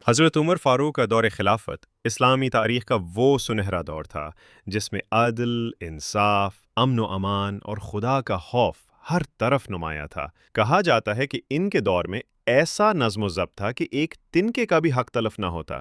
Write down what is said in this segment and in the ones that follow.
حضرت عمر فاروق کا دور خلافت اسلامی تاریخ کا وہ سنہرا دور تھا جس میں عدل، انصاف، امن و امان اور خدا کا خوف ہر طرف نمایاں تھا۔ کہا جاتا ہے کہ ان کے دور میں ایسا نظم و ضبط تھا کہ ایک تنکے کا بھی حق تلف نہ ہوتا،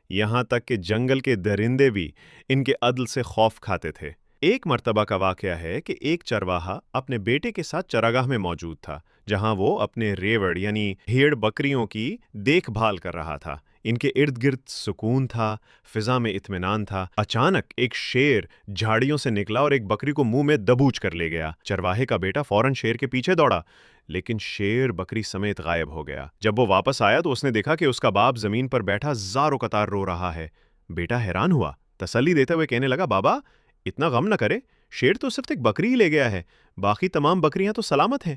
یہاں تک کہ جنگل کے درندے بھی ان کے عدل سے خوف کھاتے تھے۔ ایک مرتبہ کا واقعہ ہے کہ ایک چرواہا اپنے بیٹے کے ساتھ چراگاہ میں موجود تھا، جہاں وہ اپنے ریوڑ یعنی بھیڑ بکریوں کی دیکھ بھال کر رہا تھا۔ ان کے ارد گرد سکون تھا، فضا میں اطمینان تھا۔ اچانک ایک شیر جھاڑیوں سے نکلا اور ایک بکری کو منہ میں دبوچ کر لے گیا۔ چرواہے کا بیٹا فوراً شیر کے پیچھے دوڑا، لیکن شیر بکری سمیت غائب ہو گیا۔ جب وہ واپس آیا تو اس نے دیکھا کہ اس کا باپ زمین پر بیٹھا زار و قطار رو رہا ہے۔ بیٹا حیران ہوا، تسلی دیتے ہوئے کہنے لگا، بابا اتنا غم نہ کرے، شیر تو صرف ایک بکری ہی لے گیا ہے، باقی تمام بکریاں تو سلامت ہیں۔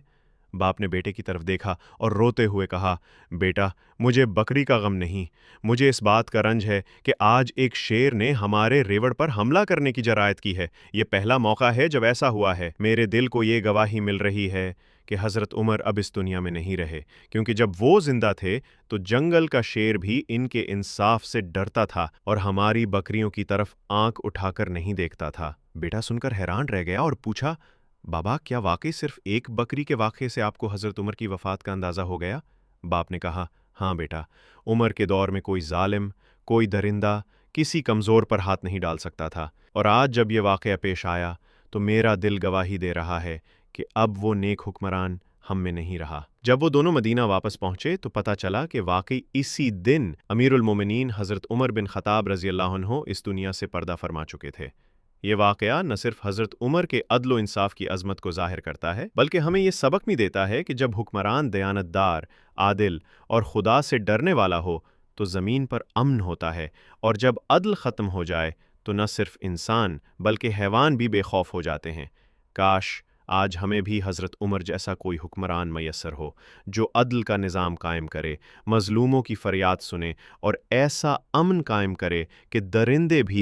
باپ نے بیٹے کی طرف دیکھا اور روتے ہوئے کہا، بیٹا مجھے بکری کا غم نہیں، مجھے اس بات کا رنج ہے کہ آج ایک شیر نے ہمارے ریوڑ پر حملہ کرنے کی جرأت کی ہے۔ یہ پہلا موقع ہے جب ایسا ہوا ہے۔ میرے دل کو یہ گواہی مل رہی ہے کہ حضرت عمر اب اس دنیا میں نہیں رہے، کیونکہ جب وہ زندہ تھے تو جنگل کا شیر بھی ان کے انصاف سے ڈرتا تھا اور ہماری بکریوں کی طرف آنکھ اٹھا کر نہیں دیکھتا تھا۔ بیٹا سن کر حیران رہ گیا اور پوچھا، بابا کیا واقعی صرف ایک بکری کے واقعے سے آپ کو حضرت عمر کی وفات کا اندازہ ہو گیا؟ باپ نے کہا، ہاں بیٹا، عمر کے دور میں کوئی ظالم، کوئی درندہ کسی کمزور پر ہاتھ نہیں ڈال سکتا تھا، اور آج جب یہ واقعہ پیش آیا تو میرا دل گواہی دے رہا ہے کہ اب وہ نیک حکمران ہم میں نہیں رہا۔ جب وہ دونوں مدینہ واپس پہنچے تو پتہ چلا کہ واقعی اسی دن امیر المومنین حضرت عمر بن خطاب رضی اللہ عنہ اس دنیا سے پردہ فرما چکے تھے۔ یہ واقعہ نہ صرف حضرت عمر کے عدل و انصاف کی عظمت کو ظاہر کرتا ہے، بلکہ ہمیں یہ سبق بھی دیتا ہے کہ جب حکمران دیانتدار، عادل اور خدا سے ڈرنے والا ہو تو زمین پر امن ہوتا ہے، اور جب عدل ختم ہو جائے تو نہ صرف انسان بلکہ حیوان بھی بے خوف ہو جاتے ہیں۔ کاش آج ہمیں بھی حضرت عمر جیسا کوئی حکمران میسر ہو جو عدل کا نظام قائم کرے، مظلوموں کی فریاد سنے اور ایسا امن قائم کرے کہ درندے بھی